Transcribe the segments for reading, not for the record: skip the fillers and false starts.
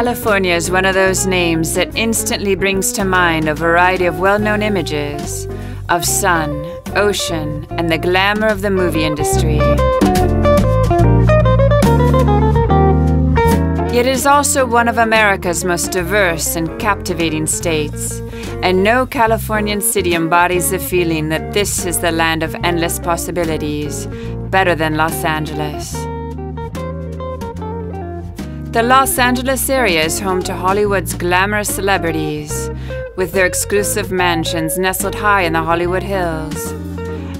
California is one of those names that instantly brings to mind a variety of well-known images of sun, ocean, and the glamour of the movie industry. Yet it is also one of America's most diverse and captivating states, and no Californian city embodies the feeling that this is the land of endless possibilities better than Los Angeles. The Los Angeles area is home to Hollywood's glamorous celebrities, with their exclusive mansions nestled high in the Hollywood Hills,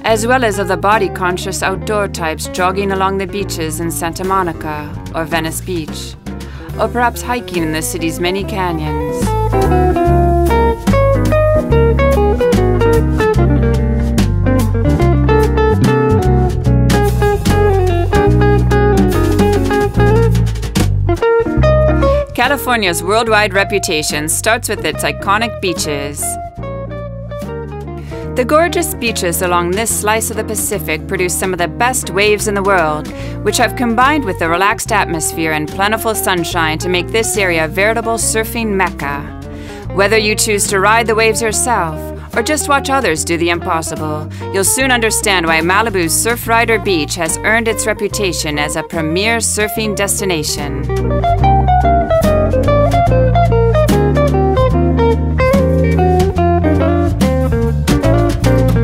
as well as of the body-conscious outdoor types jogging along the beaches in Santa Monica or Venice Beach, or perhaps hiking in the city's many canyons. California's worldwide reputation starts with its iconic beaches. The gorgeous beaches along this slice of the Pacific produce some of the best waves in the world, which have combined with the relaxed atmosphere and plentiful sunshine to make this area a veritable surfing mecca. Whether you choose to ride the waves yourself or just watch others do the impossible, you'll soon understand why Malibu's Surfrider Beach has earned its reputation as a premier surfing destination.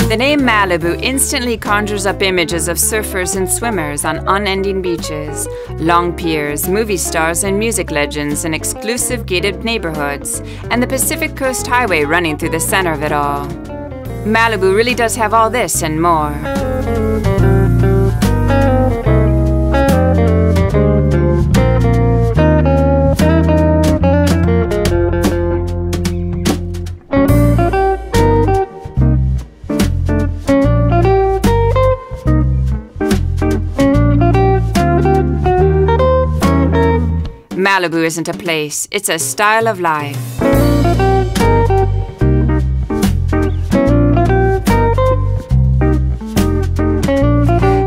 The name Malibu instantly conjures up images of surfers and swimmers on unending beaches, long piers, movie stars and music legends in exclusive gated neighborhoods, and the Pacific Coast Highway running through the center of it all. Malibu really does have all this and more. Malibu isn't a place, it's a style of life.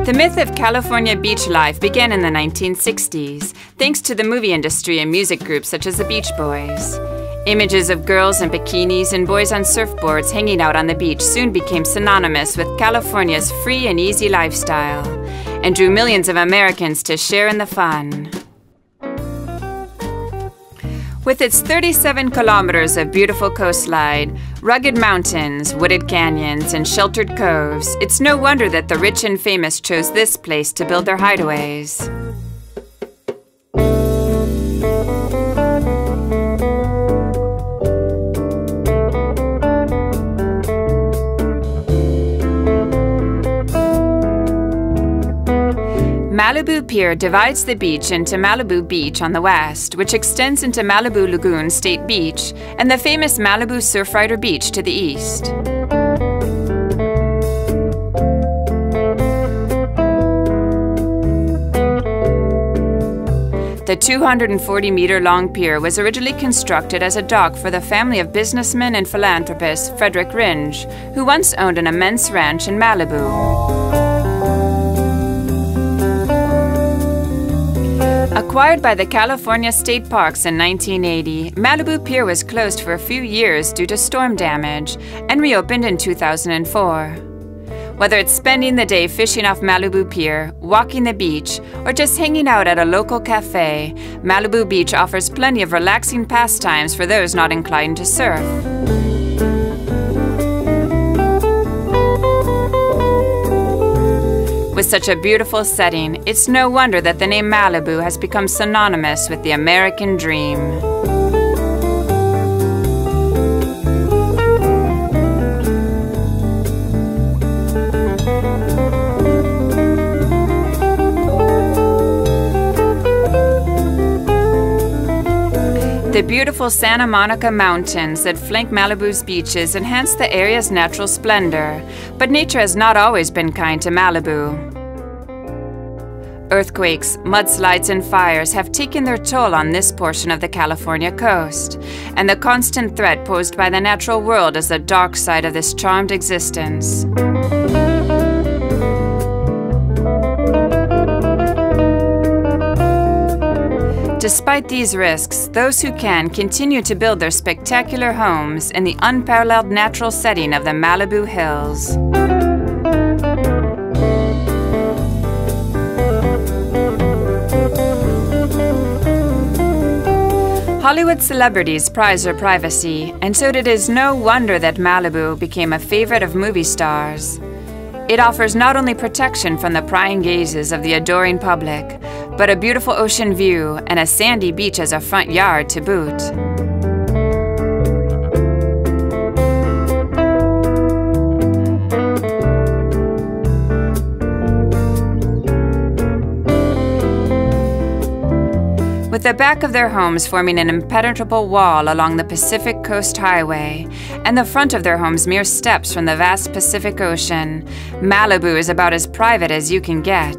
The myth of California beach life began in the 1960s, thanks to the movie industry and music groups such as the Beach Boys. Images of girls in bikinis and boys on surfboards hanging out on the beach soon became synonymous with California's free and easy lifestyle, and drew millions of Americans to share in the fun. With its 37 kilometers of beautiful coastline, rugged mountains, wooded canyons, and sheltered coves, it's no wonder that the rich and famous chose this place to build their hideaways. Malibu Pier divides the beach into Malibu Beach on the west, which extends into Malibu Lagoon State Beach, and the famous Malibu Surfrider Beach to the east. The 240-meter-long pier was originally constructed as a dock for the family of businessman and philanthropist Frederick Ringe, who once owned an immense ranch in Malibu. Acquired by the California State Parks in 1980, Malibu Pier was closed for a few years due to storm damage and reopened in 2004. Whether it's spending the day fishing off Malibu Pier, walking the beach, or just hanging out at a local cafe, Malibu Beach offers plenty of relaxing pastimes for those not inclined to surf. With such a beautiful setting, it's no wonder that the name Malibu has become synonymous with the American dream. The beautiful Santa Monica Mountains that flank Malibu's beaches enhance the area's natural splendor, but nature has not always been kind to Malibu. Earthquakes, mudslides, and fires have taken their toll on this portion of the California coast, and the constant threat posed by the natural world is the dark side of this charmed existence. Despite these risks, those who can continue to build their spectacular homes in the unparalleled natural setting of the Malibu Hills. Hollywood celebrities prize their privacy, and so it is no wonder that Malibu became a favorite of movie stars. It offers not only protection from the prying gazes of the adoring public, but a beautiful ocean view and a sandy beach as a front yard to boot. With the back of their homes forming an impenetrable wall along the Pacific Coast Highway, and the front of their homes mere steps from the vast Pacific Ocean, Malibu is about as private as you can get.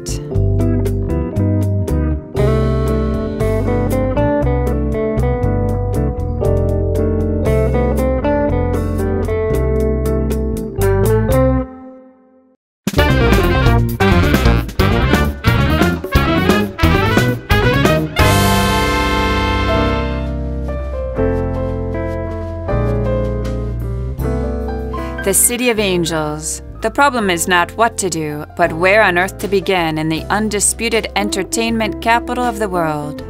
The City of Angels. The problem is not what to do, but where on earth to begin in the undisputed entertainment capital of the world.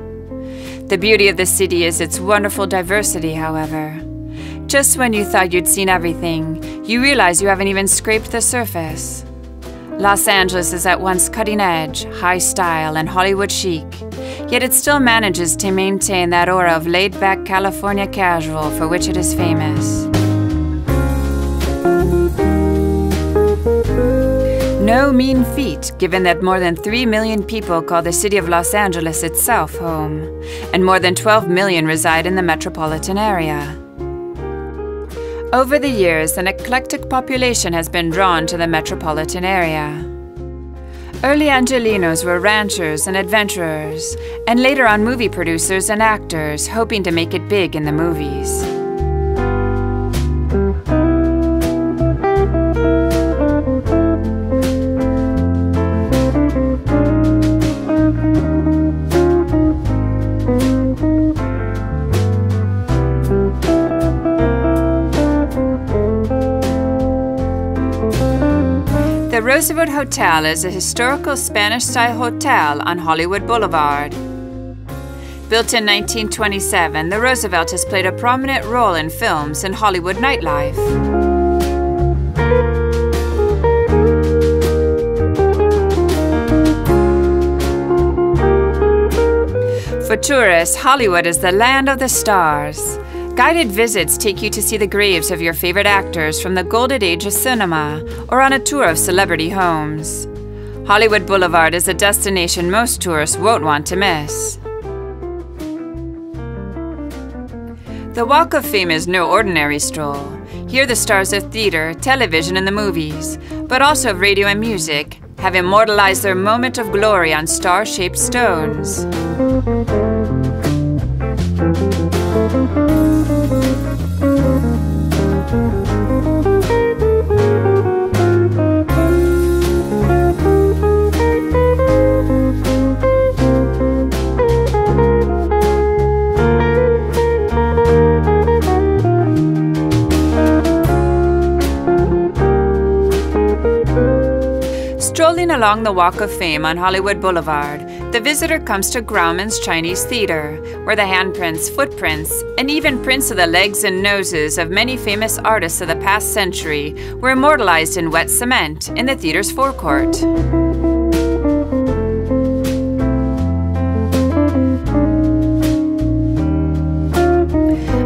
The beauty of the city is its wonderful diversity, however. Just when you thought you'd seen everything, you realize you haven't even scraped the surface. Los Angeles is at once cutting edge, high style, and Hollywood chic, yet it still manages to maintain that aura of laid-back California casual for which it is famous. No mean feat, given that more than 3 million people call the city of Los Angeles itself home, and more than 12 million reside in the metropolitan area. Over the years, an eclectic population has been drawn to the metropolitan area. Early Angelinos were ranchers and adventurers, and later on movie producers and actors hoping to make it big in the movies. The Roosevelt Hotel is a historical Spanish-style hotel on Hollywood Boulevard. Built in 1927, the Roosevelt has played a prominent role in films and Hollywood nightlife. For tourists, Hollywood is the land of the stars. Guided visits take you to see the graves of your favorite actors from the golden age of cinema, or on a tour of celebrity homes. Hollywood Boulevard is a destination most tourists won't want to miss. The Walk of Fame is no ordinary stroll. Here the stars of theater, television, and the movies, but also of radio and music, have immortalized their moment of glory on star-shaped stones. Strolling along the Walk of Fame on Hollywood Boulevard, the visitor comes to Grauman's Chinese Theater, where the handprints, footprints, and even prints of the legs and noses of many famous artists of the past century were immortalized in wet cement in the theater's forecourt.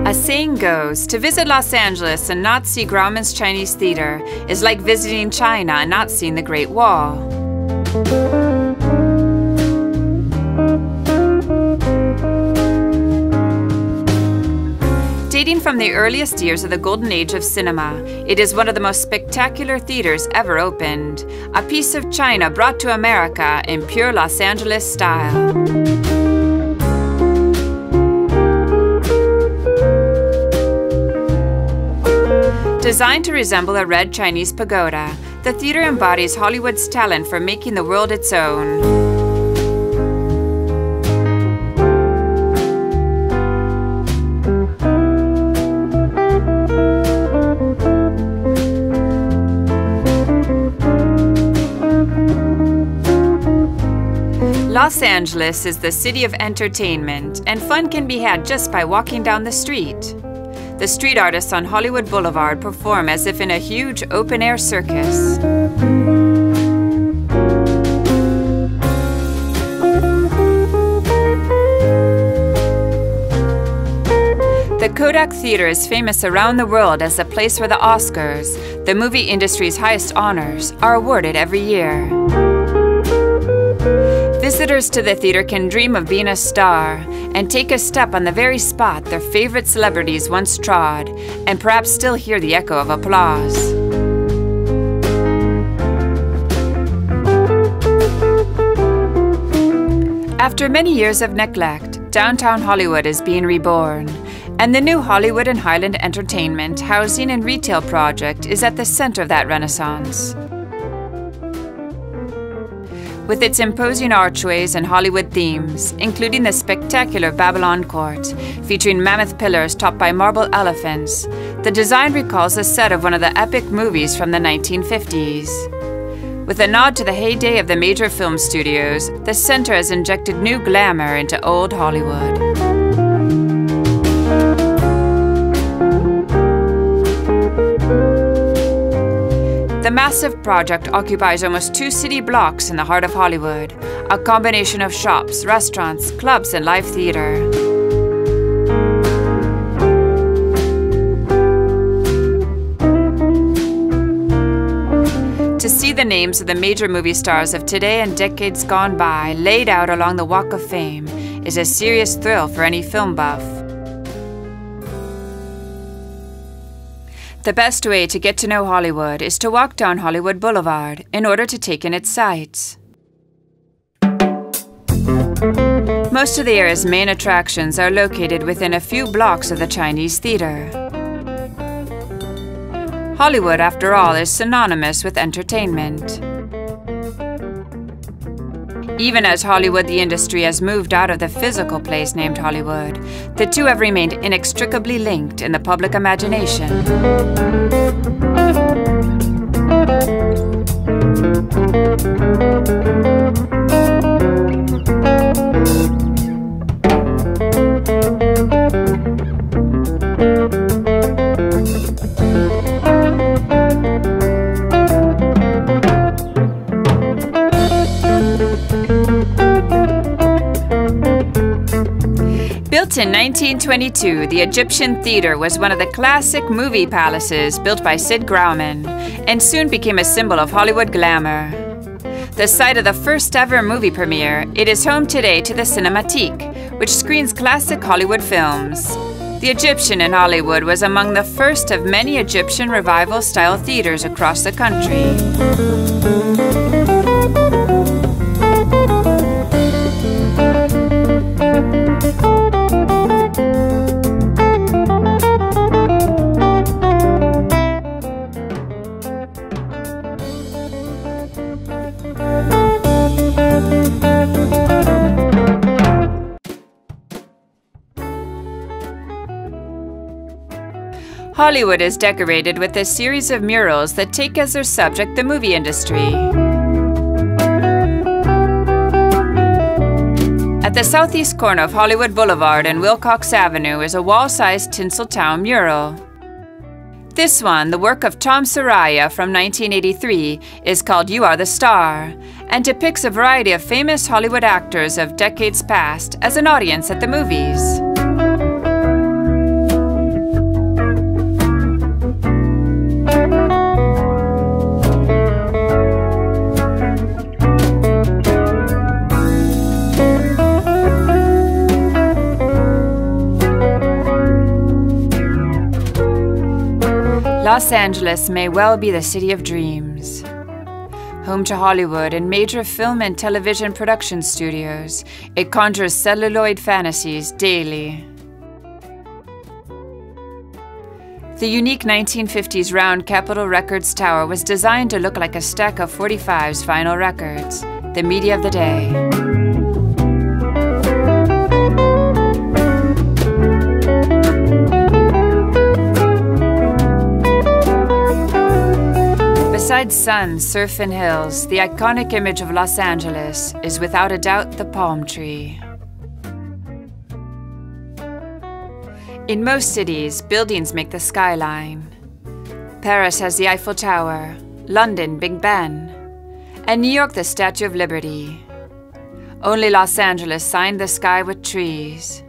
A saying goes, to visit Los Angeles and not see Grauman's Chinese Theater is like visiting China and not seeing the Great Wall. Dating from the earliest years of the golden age of cinema, it is one of the most spectacular theaters ever opened, a piece of China brought to America in pure Los Angeles style. Designed to resemble a red Chinese pagoda, the theater embodies Hollywood's talent for making the world its own. Los Angeles is the city of entertainment, and fun can be had just by walking down the street. The street artists on Hollywood Boulevard perform as if in a huge open-air circus. The Kodak Theatre is famous around the world as the place where the Oscars, the movie industry's highest honors, are awarded every year. Visitors to the theater can dream of being a star and take a step on the very spot their favorite celebrities once trod, and perhaps still hear the echo of applause. After many years of neglect, downtown Hollywood is being reborn, and the new Hollywood and Highland Entertainment Housing and Retail Project is at the center of that renaissance. With its imposing archways and Hollywood themes, including the spectacular Babylon Court, featuring mammoth pillars topped by marble elephants, the design recalls the set of one of the epic movies from the 1950s. With a nod to the heyday of the major film studios, the center has injected new glamour into old Hollywood. The massive project occupies almost 2 city blocks in the heart of Hollywood, a combination of shops, restaurants, clubs, and live theater. To see the names of the major movie stars of today and decades gone by laid out along the Walk of Fame is a serious thrill for any film buff. The best way to get to know Hollywood is to walk down Hollywood Boulevard in order to take in its sights. Most of the area's main attractions are located within a few blocks of the Chinese Theater. Hollywood, after all, is synonymous with entertainment. Even as Hollywood the industry has moved out of the physical place named Hollywood, the two have remained inextricably linked in the public imagination. Built in 1922, the Egyptian Theatre was one of the classic movie palaces built by Sid Grauman, and soon became a symbol of Hollywood glamour. The site of the first ever movie premiere, it is home today to the Cinematique, which screens classic Hollywood films. The Egyptian in Hollywood was among the first of many Egyptian revival-style theaters across the country. Hollywood is decorated with a series of murals that take as their subject the movie industry. At the southeast corner of Hollywood Boulevard and Wilcox Avenue is a wall-sized Tinseltown mural. This one, the work of Tom Saraya from 1983, is called You Are the Star, and depicts a variety of famous Hollywood actors of decades past as an audience at the movies. Los Angeles may well be the city of dreams. Home to Hollywood and major film and television production studios, it conjures celluloid fantasies daily. The unique 1950s round Capitol Records tower was designed to look like a stack of 45's vinyl records, the media of the day. Beside red sun, surf and hills, the iconic image of Los Angeles is without a doubt the palm tree. In most cities, buildings make the skyline. Paris has the Eiffel Tower, London, Big Ben, and New York, the Statue of Liberty. Only Los Angeles signed the sky with trees.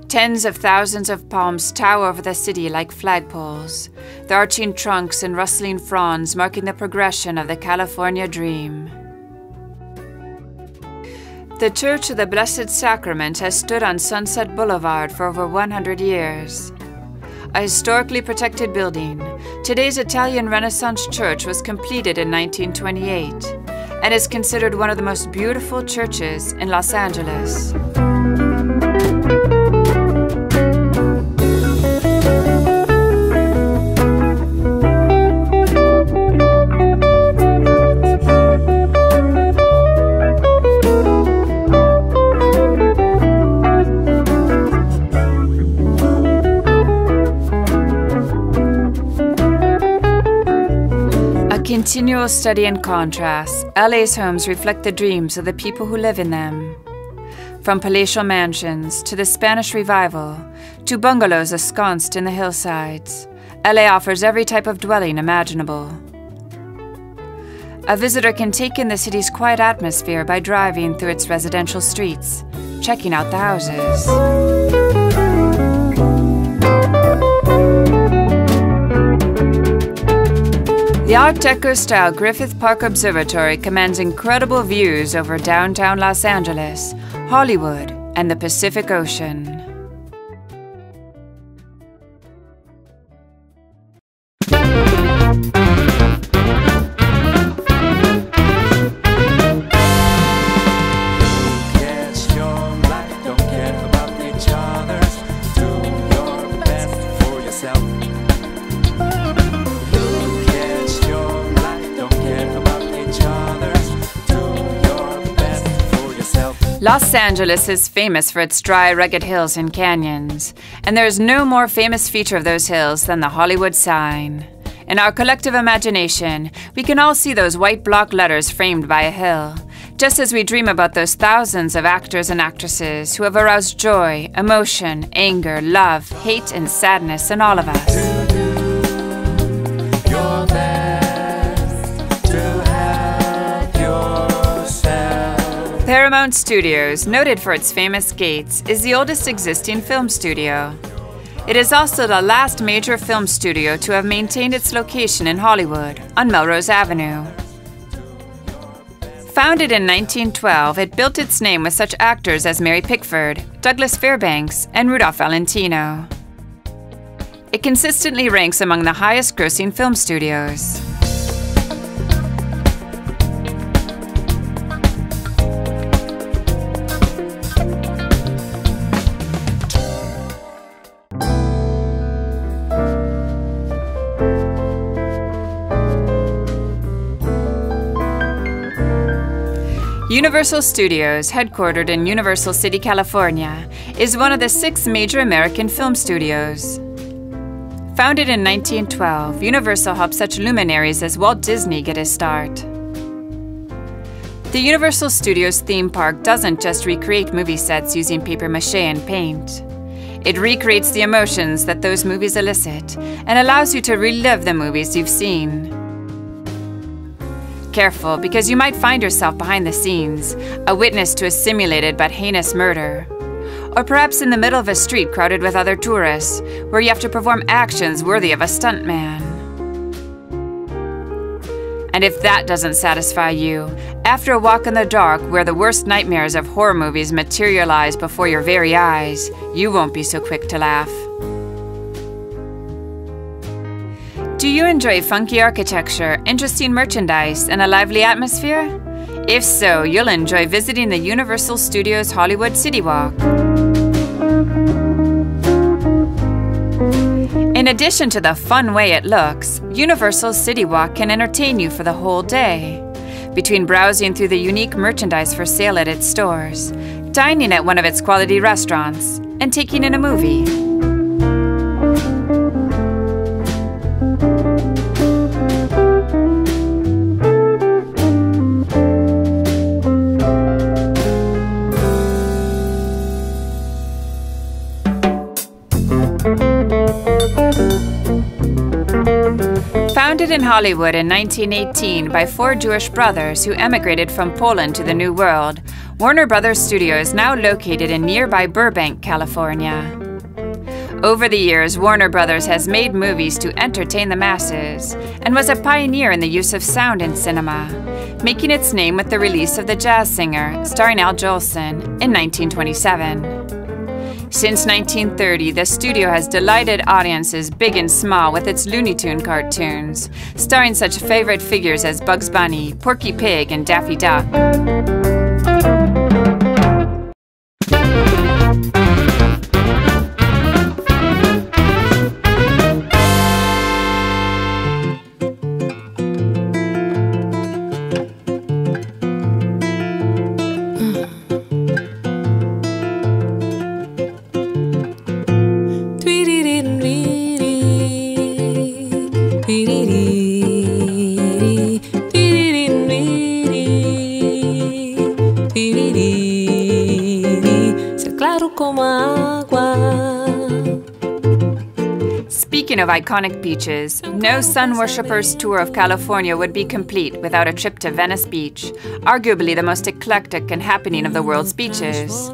Tens of thousands of palms tower over the city like flagpoles, their arching trunks and rustling fronds marking the progression of the California dream. The Church of the Blessed Sacrament has stood on Sunset Boulevard for over 100 years. A historically protected building, today's Italian Renaissance church was completed in 1928 and is considered one of the most beautiful churches in Los Angeles. Continual study and contrast, LA's homes reflect the dreams of the people who live in them. From palatial mansions to the Spanish Revival to bungalows ensconced in the hillsides, LA offers every type of dwelling imaginable. A visitor can take in the city's quiet atmosphere by driving through its residential streets, checking out the houses. The Art Deco-style Griffith Park Observatory commands incredible views over downtown Los Angeles, Hollywood, and the Pacific Ocean. Los Angeles is famous for its dry, rugged hills and canyons, and there is no more famous feature of those hills than the Hollywood sign. In our collective imagination, we can all see those white block letters framed by a hill, just as we dream about those thousands of actors and actresses who have aroused joy, emotion, anger, love, hate, and sadness in all of us. Paramount Studios, noted for its famous gates, is the oldest existing film studio. It is also the last major film studio to have maintained its location in Hollywood, on Melrose Avenue. Founded in 1912, it built its name with such actors as Mary Pickford, Douglas Fairbanks, and Rudolph Valentino. It consistently ranks among the highest-grossing film studios. Universal Studios, headquartered in Universal City, California, is one of the 6 major American film studios. Founded in 1912, Universal helped such luminaries as Walt Disney get his start. The Universal Studios theme park doesn't just recreate movie sets using papier-mâché and paint. It recreates the emotions that those movies elicit and allows you to relive the movies you've seen. Careful, because you might find yourself behind the scenes, a witness to a simulated but heinous murder. Or perhaps in the middle of a street crowded with other tourists, where you have to perform actions worthy of a stuntman. And if that doesn't satisfy you, after a walk in the dark where the worst nightmares of horror movies materialize before your very eyes, you won't be so quick to laugh. Do you enjoy funky architecture, interesting merchandise, and a lively atmosphere? If so, you'll enjoy visiting the Universal Studios Hollywood City Walk. In addition to the fun way it looks, Universal's City Walk can entertain you for the whole day. Between browsing through the unique merchandise for sale at its stores, dining at one of its quality restaurants, and taking in a movie. Founded in Hollywood in 1918 by 4 Jewish brothers who emigrated from Poland to the New World, Warner Brothers Studio is now located in nearby Burbank, California. Over the years, Warner Brothers has made movies to entertain the masses and was a pioneer in the use of sound in cinema, making its name with the release of The Jazz Singer, starring Al Jolson, in 1927. Since 1930, the studio has delighted audiences big and small with its Looney Tune cartoons, starring such favorite figures as Bugs Bunny, Porky Pig, and Daffy Duck. Speaking of iconic beaches, no sun worshippers tour of California would be complete without a trip to Venice Beach, arguably the most eclectic and happening of the world's beaches.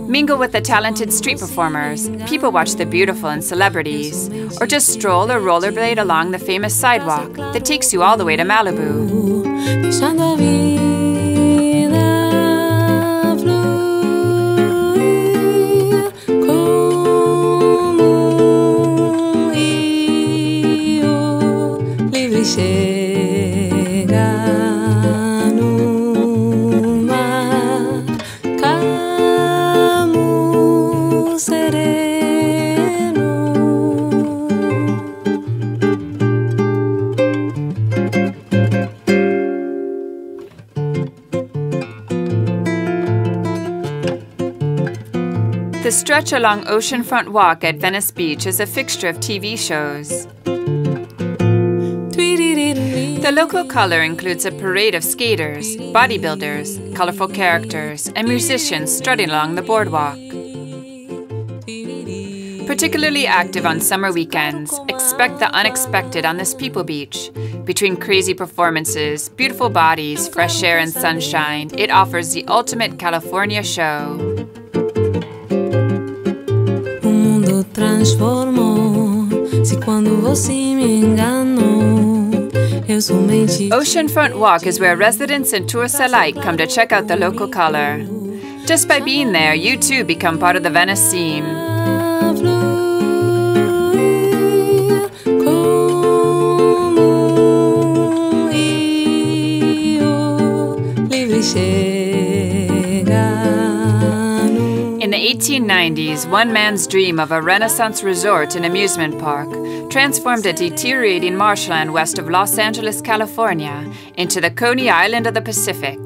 Mingle with the talented street performers, people watch the beautiful and celebrities, or just stroll or rollerblade along the famous sidewalk that takes you all the way to Malibu. The stretch along Oceanfront Walk at Venice Beach is a fixture of TV shows. The local color includes a parade of skaters, bodybuilders, colorful characters, and musicians strutting along the boardwalk. Particularly active on summer weekends, expect the unexpected on this people beach. Between crazy performances, beautiful bodies, fresh air, and sunshine, it offers the ultimate California show. Oceanfront Walk is where residents and tourists alike come to check out the local color. Just by being there, you too become part of the Venice scene. In the 1890s, one man's dream of a Renaissance resort and amusement park transformed a deteriorating marshland west of Los Angeles, California, into the Coney Island of the Pacific.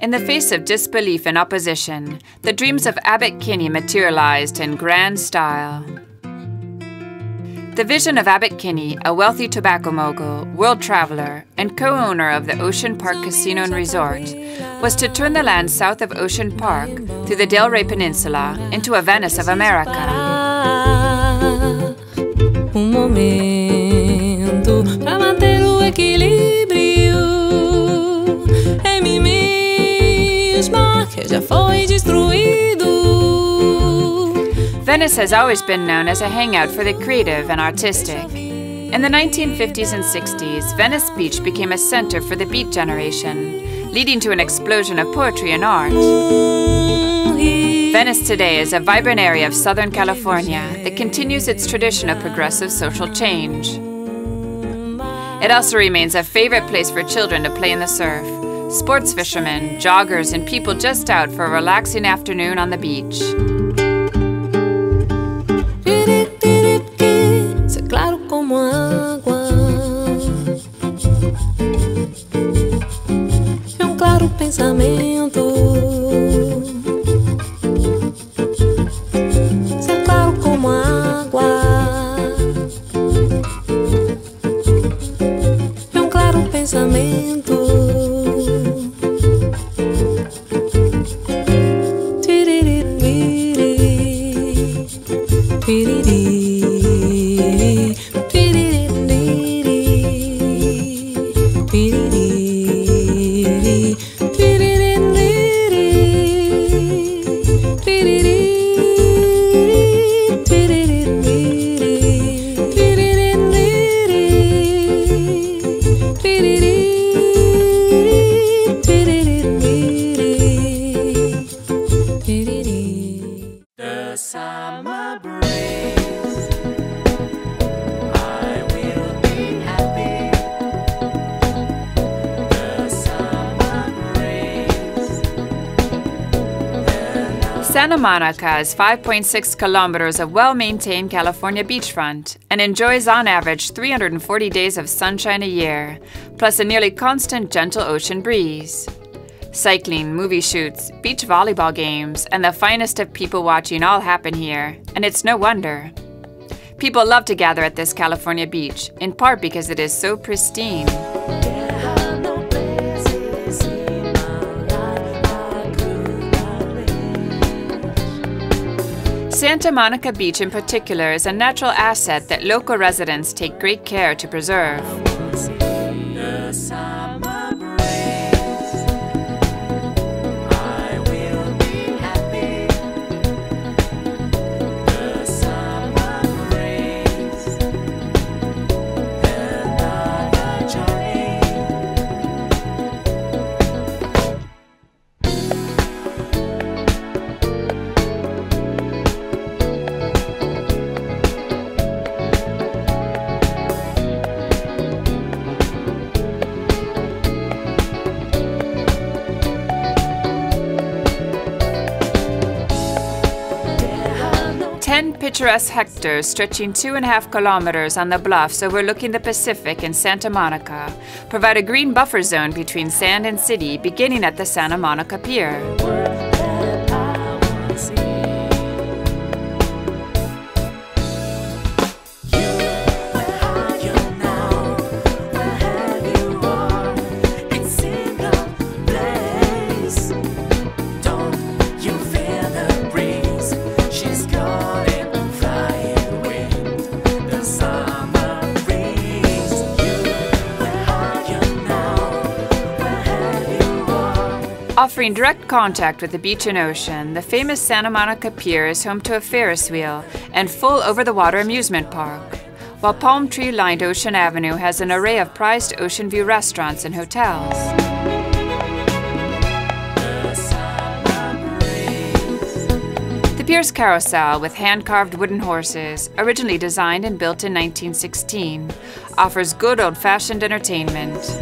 In the face of disbelief and opposition, the dreams of Abbot Kinney materialized in grand style. The vision of Abbot Kinney, a wealthy tobacco mogul, world traveler, and co-owner of the Ocean Park Casino and Resort, was to turn the land south of Ocean Park through the Delray Peninsula into a Venice of America. Venice has always been known as a hangout for the creative and artistic. In the 1950s and 60s, Venice Beach became a center for the Beat generation, leading to an explosion of poetry and art. Venice today is a vibrant area of Southern California that continues its tradition of progressive social change. It also remains a favorite place for children to play in the surf, sports fishermen, joggers, and people just out for a relaxing afternoon on the beach. Santa Monica is 5.6 kilometers of well-maintained California beachfront and enjoys on average 340 days of sunshine a year, plus a nearly constant gentle ocean breeze. Cycling, movie shoots, beach volleyball games, and the finest of people watching all happen here, and it's no wonder. People love to gather at this California beach, in part because it is so pristine. Santa Monica Beach in particular is a natural asset that local residents take great care to preserve. Picturesque hectares stretching 2.5 kilometers on the bluffs overlooking the Pacific in Santa Monica provide a green buffer zone between sand and city beginning at the Santa Monica Pier. Offering direct contact with the beach and ocean, the famous Santa Monica Pier is home to a Ferris wheel and full over-the-water amusement park, while palm tree-lined Ocean Avenue has an array of prized ocean view restaurants and hotels. The Pier's carousel, with hand-carved wooden horses, originally designed and built in 1916, offers good old-fashioned entertainment.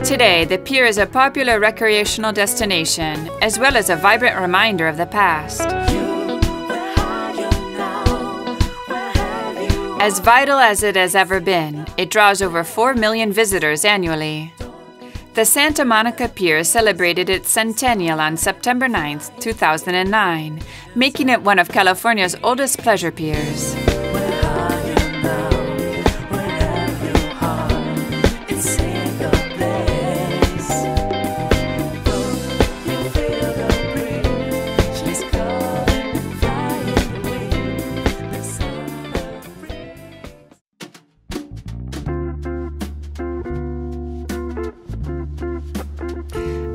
Today, the pier is a popular recreational destination, as well as a vibrant reminder of the past. As vital as it has ever been, it draws over 4 million visitors annually. The Santa Monica Pier celebrated its centennial on September 9, 2009, making it one of California's oldest pleasure piers.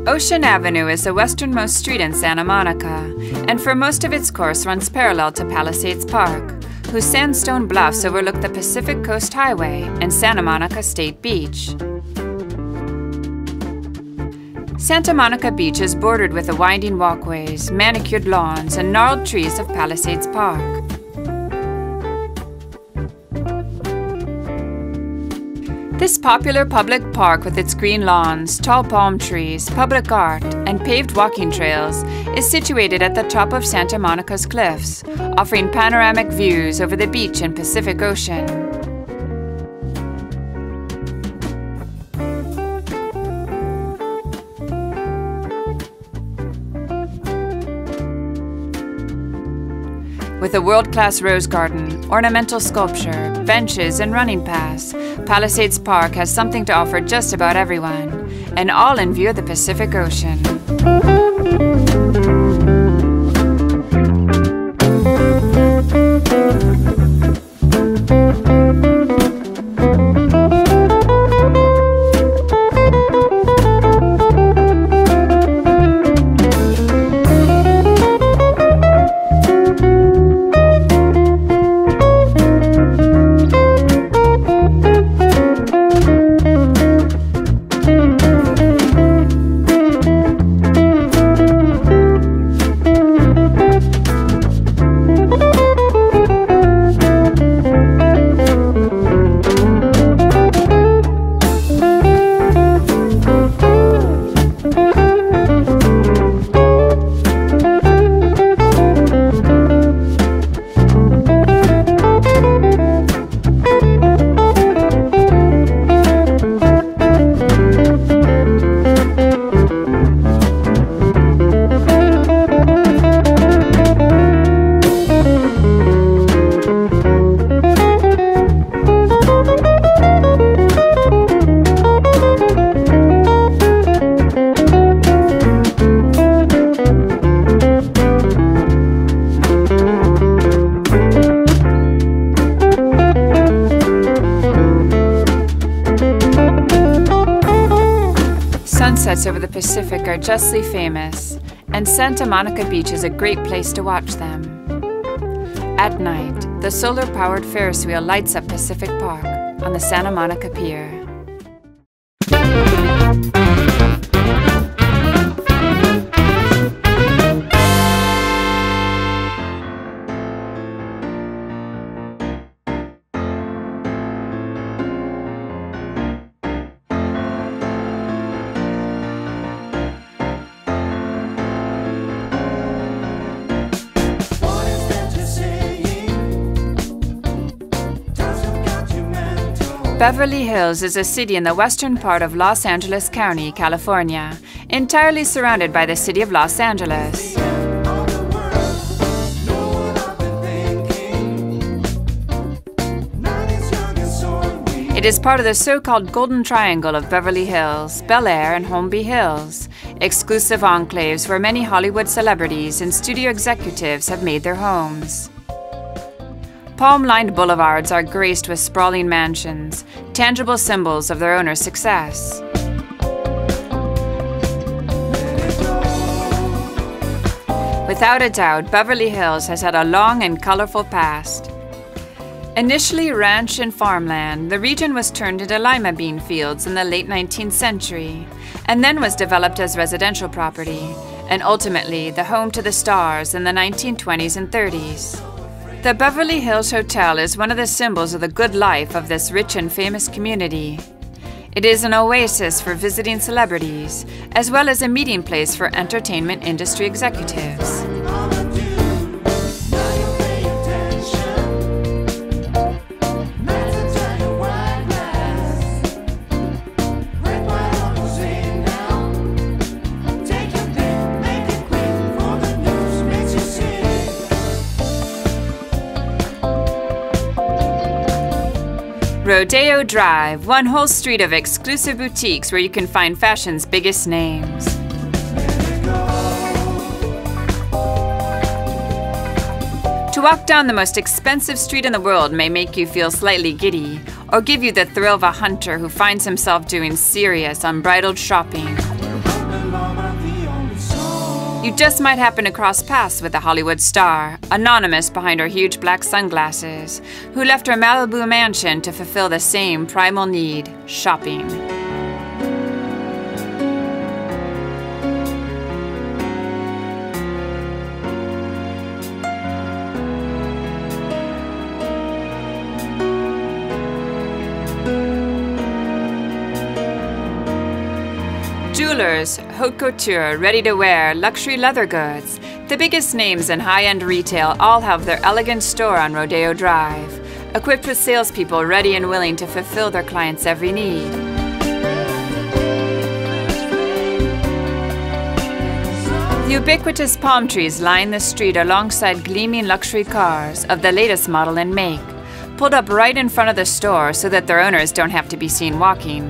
Ocean Avenue is the westernmost street in Santa Monica, and for most of its course runs parallel to Palisades Park, whose sandstone bluffs overlook the Pacific Coast Highway and Santa Monica State Beach. Santa Monica Beach is bordered with the winding walkways, manicured lawns, and gnarled trees of Palisades Park. This popular public park with its green lawns, tall palm trees, public art, and paved walking trails is situated at the top of Santa Monica's cliffs, offering panoramic views over the beach and Pacific Ocean. With a world-class rose garden, ornamental sculpture, benches, and running paths, Palisades Park has something to offer just about everyone, and all in view of the Pacific Ocean. Sunsets over the Pacific are justly famous, and Santa Monica Beach is a great place to watch them. At night, the solar-powered Ferris wheel lights up Pacific Park on the Santa Monica Pier. Beverly Hills is a city in the western part of Los Angeles County, California, entirely surrounded by the city of Los Angeles. It is part of the so-called Golden Triangle of Beverly Hills, Bel Air, and Holmby Hills, exclusive enclaves where many Hollywood celebrities and studio executives have made their homes. Palm-lined boulevards are graced with sprawling mansions, tangible symbols of their owner's success. Without a doubt, Beverly Hills has had a long and colorful past. Initially ranch and farmland, the region was turned into lima bean fields in the late 19th century, and then was developed as residential property, and ultimately the home to the stars in the 1920s and 30s. The Beverly Hills Hotel is one of the symbols of the good life of this rich and famous community. It is an oasis for visiting celebrities, as well as a meeting place for entertainment industry executives. Rodeo Drive, one whole street of exclusive boutiques where you can find fashion's biggest names. To walk down the most expensive street in the world may make you feel slightly giddy, or give you the thrill of a hunter who finds himself doing serious, unbridled shopping. You just might happen to cross paths with a Hollywood star, anonymous behind her huge black sunglasses, who left her Malibu mansion to fulfill the same primal need, shopping. Jewelers, haute couture, ready-to-wear, luxury leather goods, the biggest names in high-end retail all have their elegant store on Rodeo Drive, equipped with salespeople ready and willing to fulfill their clients' every need. The Ubiquitous palm trees line the street alongside gleaming luxury cars of the latest model and make, pulled up right in front of the store so that their owners don't have to be seen walking.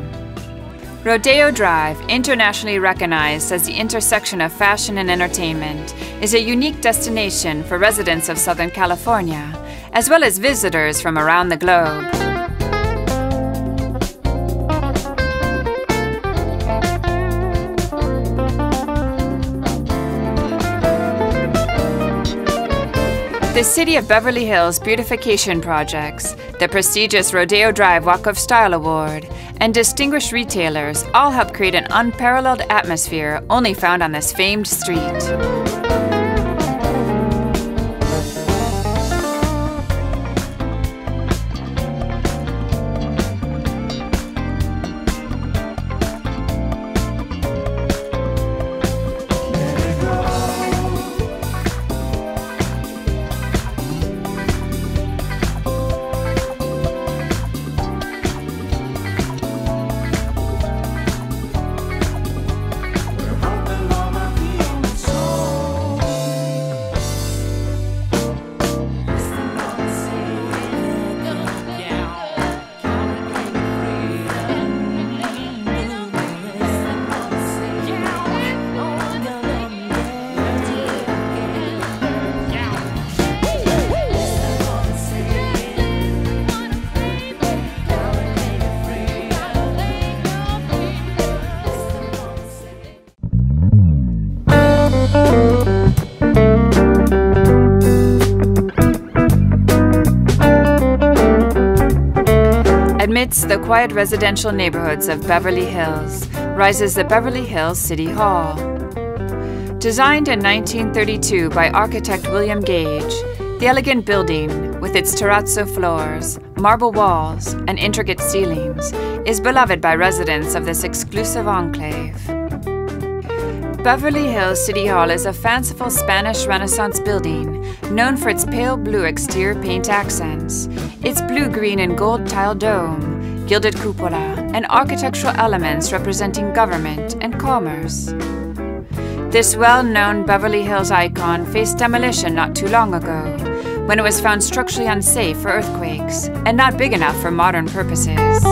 Rodeo Drive, internationally recognized as the intersection of fashion and entertainment, is a unique destination for residents of Southern California, as well as visitors from around the globe. The City of Beverly Hills beautification projects, the prestigious Rodeo Drive Walk of Style Award, and distinguished retailers all help create an unparalleled atmosphere only found on this famed street. Amidst the quiet residential neighborhoods of Beverly Hills rises the Beverly Hills City Hall. Designed in 1932 by architect William Gage, the elegant building, with its terrazzo floors, marble walls, and intricate ceilings, is beloved by residents of this exclusive enclave. Beverly Hills City Hall is a fanciful Spanish Renaissance building known for its pale blue exterior paint accents, its blue-green and gold tile dome, gilded cupola, and architectural elements representing government and commerce. This well-known Beverly Hills icon faced demolition not too long ago, when it was found structurally unsafe for earthquakes and not big enough for modern purposes.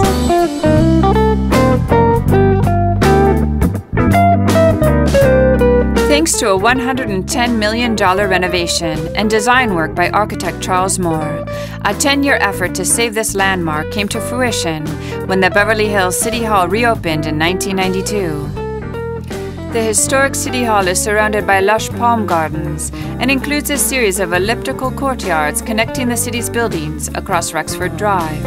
Thanks to a $110 million renovation and design work by architect Charles Moore, a 10-year effort to save this landmark came to fruition when the Beverly Hills City Hall reopened in 1992. The historic City Hall is surrounded by lush palm gardens and includes a series of elliptical courtyards connecting the city's buildings across Rexford Drive.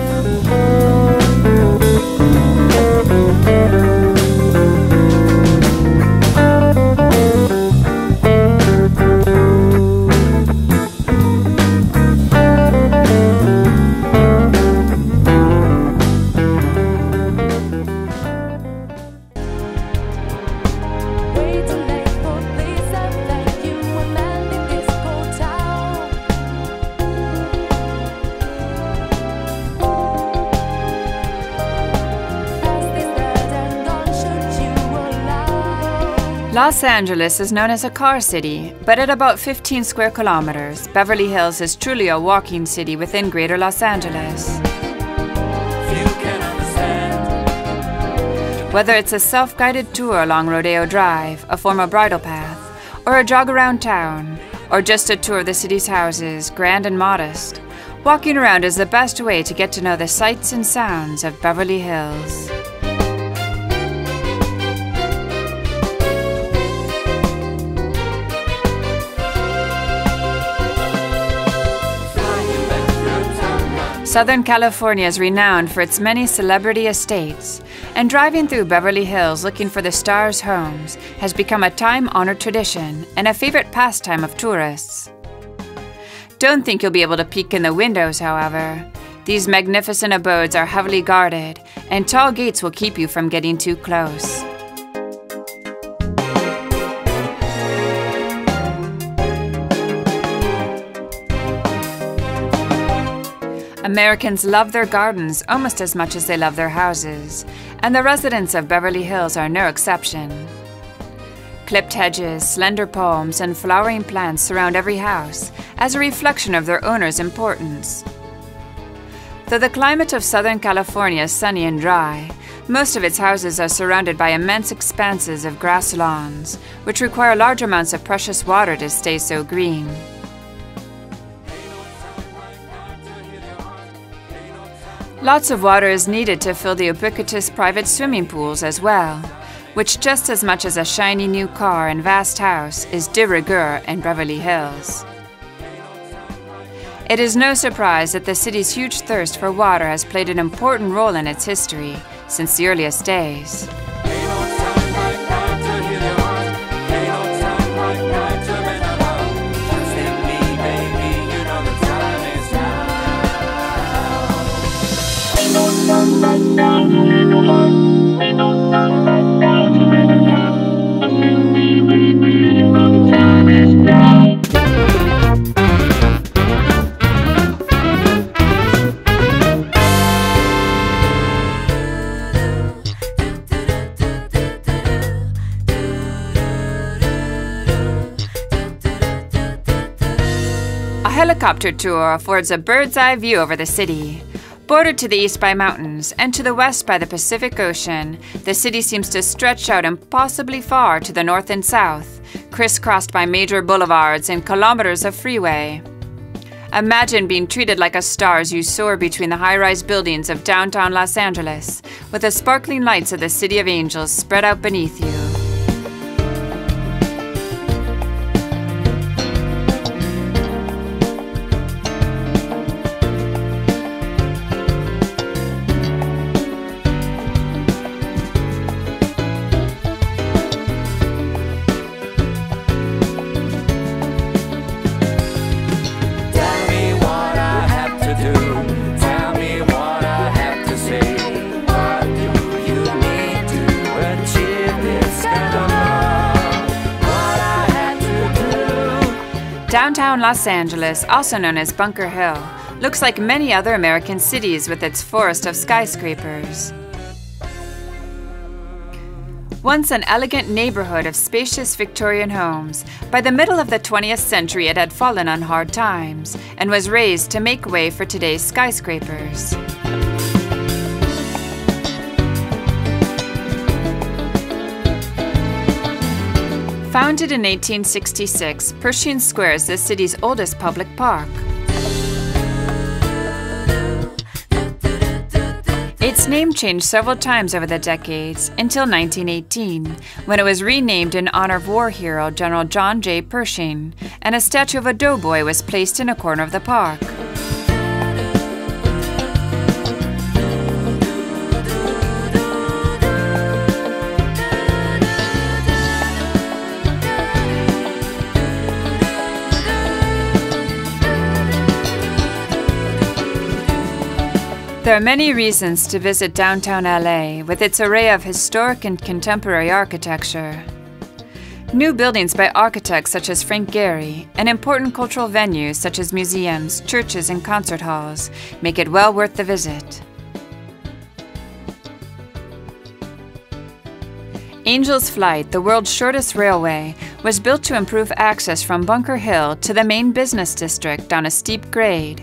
Los Angeles is known as a car city, but at about 15 square kilometers, Beverly Hills is truly a walking city within Greater Los Angeles. Whether it's a self-guided tour along Rodeo Drive, a former bridle path, or a jog around town, or just a tour of the city's houses, grand and modest, walking around is the best way to get to know the sights and sounds of Beverly Hills. Southern California is renowned for its many celebrity estates, and driving through Beverly Hills looking for the stars' homes has become a time-honored tradition and a favorite pastime of tourists. Don't think you'll be able to peek in the windows, however. These magnificent abodes are heavily guarded, and tall gates will keep you from getting too close. Americans love their gardens almost as much as they love their houses, and the residents of Beverly Hills are no exception. Clipped hedges, slender palms, and flowering plants surround every house as a reflection of their owner's importance. Though the climate of Southern California is sunny and dry, most of its houses are surrounded by immense expanses of grass lawns, which require large amounts of precious water to stay so green. Lots of water is needed to fill the ubiquitous private swimming pools as well, which just as much as a shiny new car and vast house is de rigueur in Beverly Hills. It is no surprise that the city's huge thirst for water has played an important role in its history since the earliest days. A helicopter tour affords a bird's-eye view over the city. Bordered to the east by mountains and to the west by the Pacific Ocean, the city seems to stretch out impossibly far to the north and south, crisscrossed by major boulevards and kilometers of freeway. Imagine being treated like a star as you soar between the high-rise buildings of downtown Los Angeles, with the sparkling lights of the City of Angels spread out beneath you. Downtown Los Angeles, also known as Bunker Hill, looks like many other American cities with its forest of skyscrapers. Once an elegant neighborhood of spacious Victorian homes, by the middle of the 20th century it had fallen on hard times and was razed to make way for today's skyscrapers. Founded in 1866, Persian Squares is the city's oldest public park. Its name changed several times over the decades, until 1918, when it was renamed in honor of war hero General John J. Pershing, and a statue of a doughboy was placed in a corner of the park. There are many reasons to visit downtown LA with its array of historic and contemporary architecture. New buildings by architects such as Frank Gehry and important cultural venues such as museums, churches, and concert halls make it well worth the visit. Angel's Flight, the world's shortest railway, was built to improve access from Bunker Hill to the main business district down a steep grade.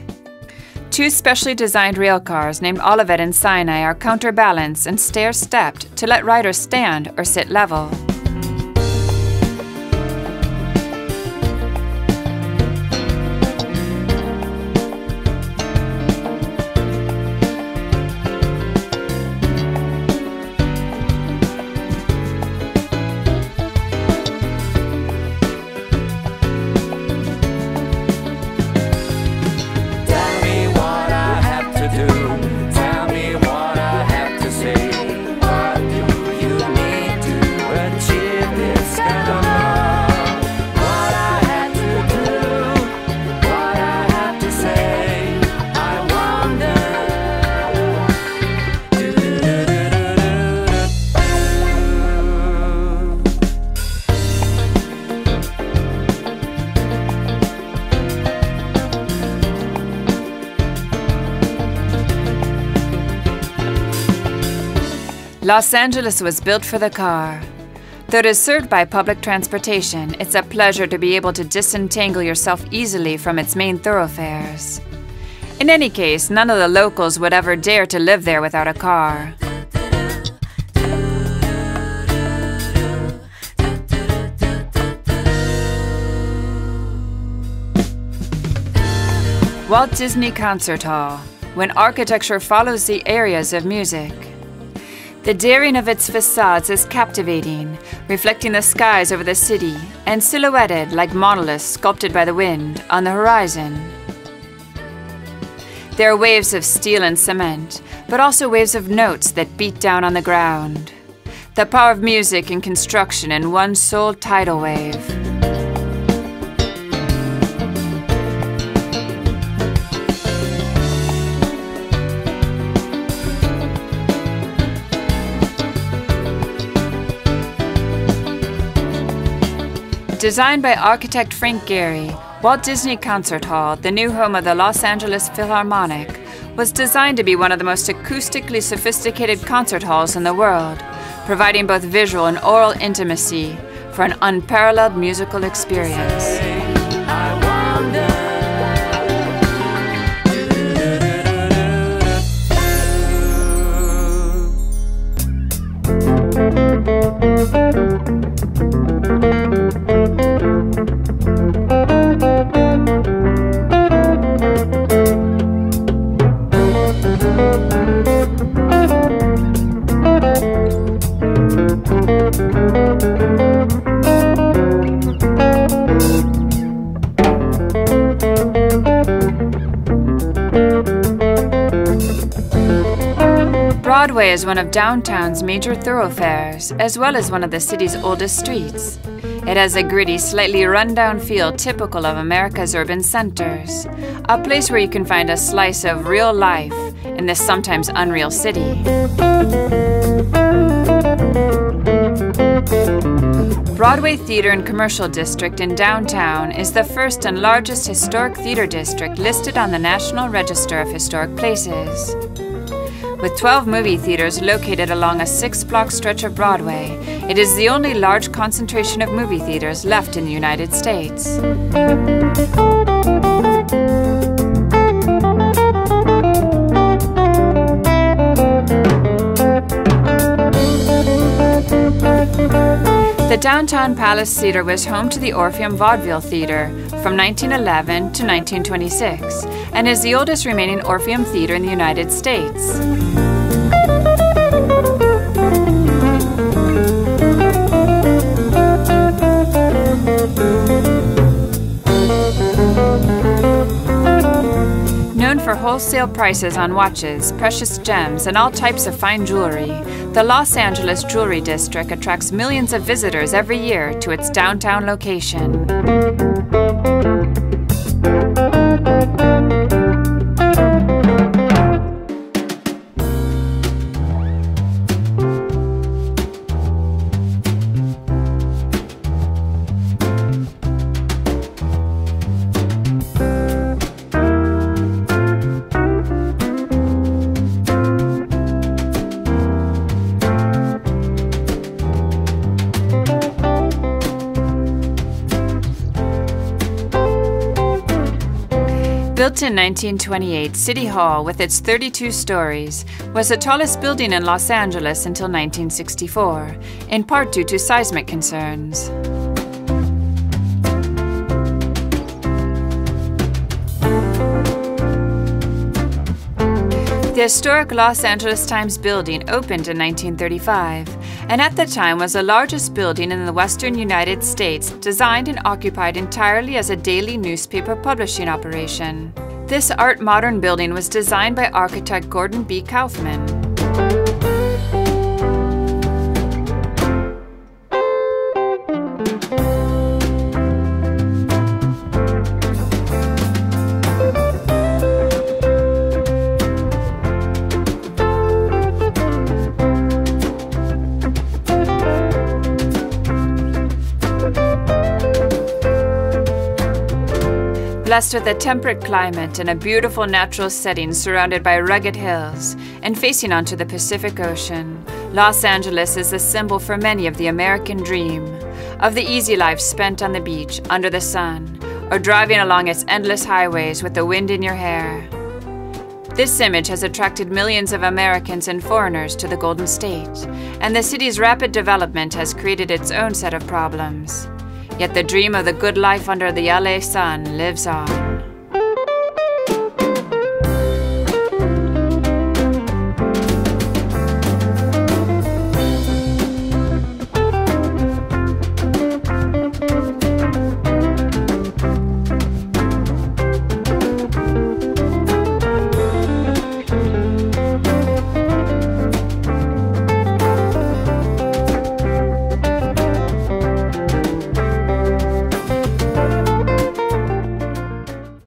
Two specially designed rail cars named Olivet and Sinai are counterbalanced and stair-stepped to let riders stand or sit level. Los Angeles was built for the car. Though it is served by public transportation, it's a pleasure to be able to disentangle yourself easily from its main thoroughfares. In any case, none of the locals would ever dare to live there without a car. Walt Disney Concert Hall, when architecture follows the areas of music. The daring of its facades is captivating, reflecting the skies over the city and silhouetted like monoliths sculpted by the wind on the horizon. There are waves of steel and cement, but also waves of notes that beat down on the ground. The power of music and construction in one sole tidal wave. Designed by architect Frank Gehry, Walt Disney Concert Hall, the new home of the Los Angeles Philharmonic, was designed to be one of the most acoustically sophisticated concert halls in the world, providing both visual and oral intimacy for an unparalleled musical experience. Broadway is one of downtown's major thoroughfares, as well as one of the city's oldest streets. It has a gritty, slightly run-down feel typical of America's urban centers, a place where you can find a slice of real life in this sometimes unreal city. Broadway Theatre and Commercial District in downtown is the first and largest historic theater district listed on the National Register of Historic Places. With 12 movie theaters located along a 6-block stretch of Broadway, it is the only large concentration of movie theaters left in the United States. The Downtown Palace Theatre was home to the Orpheum Vaudeville Theatre from 1911 to 1926 and is the oldest remaining Orpheum theatre in the United States. Known for wholesale prices on watches, precious gems, and all types of fine jewelry, the Los Angeles Jewelry District attracts millions of visitors every year to its downtown location. Built in 1928, City Hall, with its 32 stories, was the tallest building in Los Angeles until 1964, in part due to seismic concerns. The historic Los Angeles Times building opened in 1935, and at the time was the largest building in the western United States, designed and occupied entirely as a daily newspaper publishing operation. This Art Modern building was designed by architect Gordon B. Kaufman. Blessed with a temperate climate and a beautiful natural setting surrounded by rugged hills and facing onto the Pacific Ocean, Los Angeles is the symbol for many of the American dream, of the easy life spent on the beach, under the sun, or driving along its endless highways with the wind in your hair. This image has attracted millions of Americans and foreigners to the Golden State, and the city's rapid development has created its own set of problems. Yet the dream of the good life under the LA sun lives on.